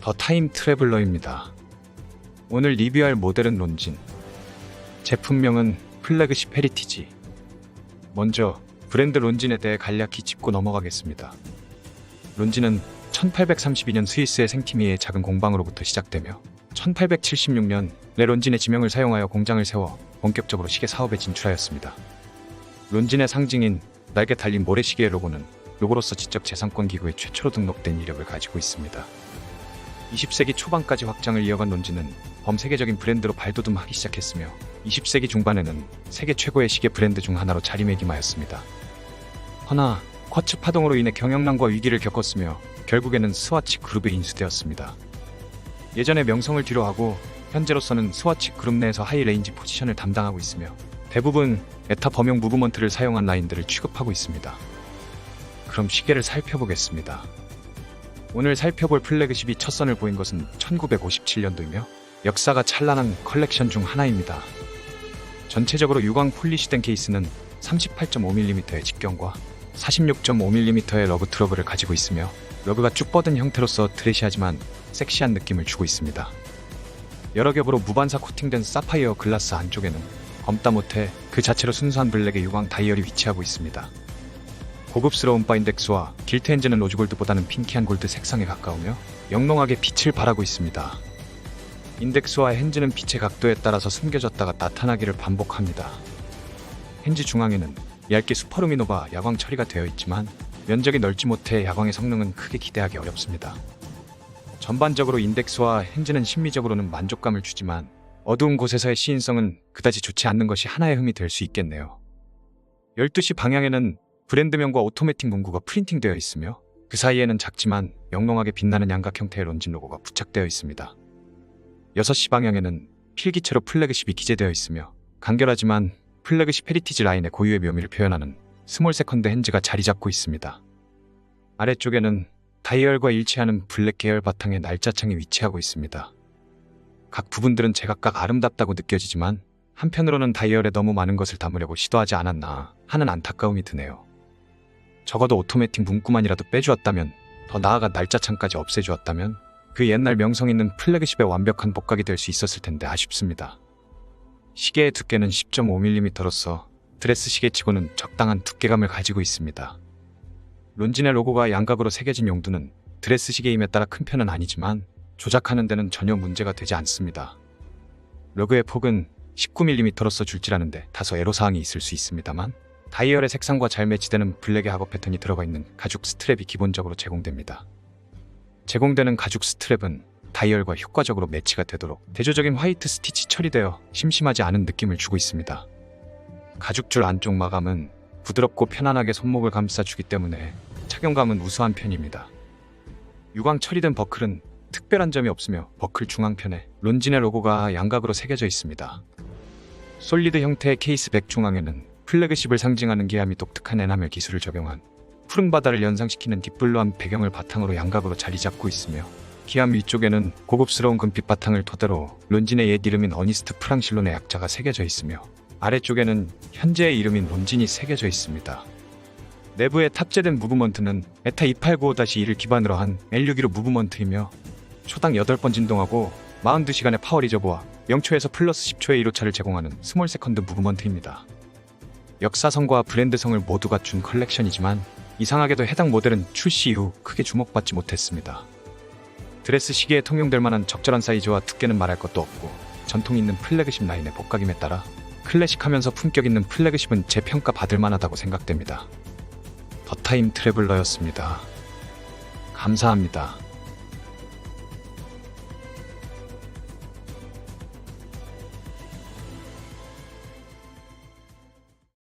더 타임 트래블러입니다. 오늘 리뷰할 모델은 론진. 제품명은 플래그십 헤리티지. 먼저 브랜드 론진에 대해 간략히 짚고 넘어가겠습니다. 론진은 1832년 스위스의 생티미의 작은 공방으로부터 시작되며 1876년 론진의 지명을 사용하여 공장을 세워 본격적으로 시계 사업에 진출하였습니다. 론진의 상징인 날개 달린 모래시계의 로고는 로고로서 지적 재산권 기구에 최초로 등록된 이력을 가지고 있습니다. 20세기 초반까지 확장을 이어간 론진은 범세계적인 브랜드로 발돋움하기 시작했으며 20세기 중반에는 세계 최고의 시계 브랜드 중 하나로 자리매김하였습니다. 허나 쿼츠 파동으로 인해 경영난과 위기를 겪었으며 결국에는 스와치 그룹에 인수되었습니다. 예전의 명성을 뒤로하고 현재로서는 스와치 그룹 내에서 하이레인지 포지션을 담당하고 있으며 대부분 에타 범용 무브먼트를 사용한 라인들을 취급하고 있습니다. 그럼 시계를 살펴보겠습니다. 오늘 살펴볼 플래그십이 첫 선을 보인 것은 1957년도이며 역사가 찬란한 컬렉션 중 하나입니다. 전체적으로 유광 폴리시된 케이스는 38.5mm의 직경과 46.5mm의 러그 트러블을 가지고 있으며 러그가 쭉 뻗은 형태로서 드레시하지만 섹시한 느낌을 주고 있습니다. 여러 겹으로 무반사 코팅된 사파이어 글라스 안쪽에는 검다 못해 그 자체로 순수한 블랙의 유광 다이얼이 위치하고 있습니다. 고급스러운 바 인덱스와 길트 핸즈는 로즈골드보다는 핑키한 골드 색상에 가까우며 영롱하게 빛을 발하고 있습니다. 인덱스와 핸즈는 빛의 각도에 따라서 숨겨졌다가 나타나기를 반복합니다. 핸즈 중앙에는 얇게 슈퍼루미노바 야광 처리가 되어 있지만 면적이 넓지 못해 야광의 성능은 크게 기대하기 어렵습니다. 전반적으로 인덱스와 핸즈는 심미적으로는 만족감을 주지만 어두운 곳에서의 시인성은 그다지 좋지 않는 것이 하나의 흠이 될 수 있겠네요. 12시 방향에는 브랜드명과 오토매틱 문구가 프린팅되어 있으며 그 사이에는 작지만 영롱하게 빛나는 양각 형태의 론진 로고가 부착되어 있습니다. 6시 방향에는 필기체로 플래그십이 기재되어 있으며 간결하지만 플래그십 헤리티지 라인의 고유의 묘미를 표현하는 스몰 세컨드 핸즈가 자리 잡고 있습니다. 아래쪽에는 다이얼과 일치하는 블랙 계열 바탕의 날짜창이 위치하고 있습니다. 각 부분들은 제각각 아름답다고 느껴지지만 한편으로는 다이얼에 너무 많은 것을 담으려고 시도하지 않았나 하는 안타까움이 드네요. 적어도 오토매틱 문구만이라도 빼주었다면, 더 나아가 날짜창까지 없애주었다면 그 옛날 명성 있는 플래그십의 완벽한 복각이 될 수 있었을 텐데 아쉽습니다. 시계의 두께는 10.5mm로서 드레스 시계치고는 적당한 두께감을 가지고 있습니다. 론진의 로고가 양각으로 새겨진 용두는 드레스 시계임에 따라 큰 편은 아니지만 조작하는 데는 전혀 문제가 되지 않습니다. 러그의 폭은 19mm로서 줄지라는데 다소 애로사항이 있을 수 있습니다만 다이얼의 색상과 잘 매치되는 블랙의 하거 패턴이 들어가 있는 가죽 스트랩이 기본적으로 제공됩니다. 제공되는 가죽 스트랩은 다이얼과 효과적으로 매치가 되도록 대조적인 화이트 스티치 처리되어 심심하지 않은 느낌을 주고 있습니다. 가죽줄 안쪽 마감은 부드럽고 편안하게 손목을 감싸주기 때문에 착용감은 우수한 편입니다. 유광 처리된 버클은 특별한 점이 없으며 버클 중앙편에 론진의 로고가 양각으로 새겨져 있습니다. 솔리드 형태의 케이스 백 중앙에는 플래그십을 상징하는 기암이 독특한 에나멜 기술을 적용한 푸른 바다를 연상시키는 딥블루한 배경을 바탕으로 양각으로 자리 잡고 있으며 기암 위쪽에는 고급스러운 금빛 바탕을 토대로 론진의 옛 이름인 어니스트 프랑실론의 약자가 새겨져 있으며 아래쪽에는 현재의 이름인 론진이 새겨져 있습니다. 내부에 탑재된 무브먼트는 에타 2895-2를 기반으로 한 L615 무브먼트이며 초당 8번 진동하고 42시간의 파워 리저브와 0초에서 플러스 10초의 1호차를 제공하는 스몰 세컨드 무브먼트입니다. 역사성과 브랜드성을 모두 갖춘 컬렉션이지만 이상하게도 해당 모델은 출시 이후 크게 주목받지 못했습니다. 드레스 시계에 통용될 만한 적절한 사이즈와 두께는 말할 것도 없고 전통 있는 플래그십 라인의 복각임에 따라 클래식하면서 품격 있는 플래그십은 재평가 받을 만하다고 생각됩니다. 더 타임 트래블러였습니다. 감사합니다.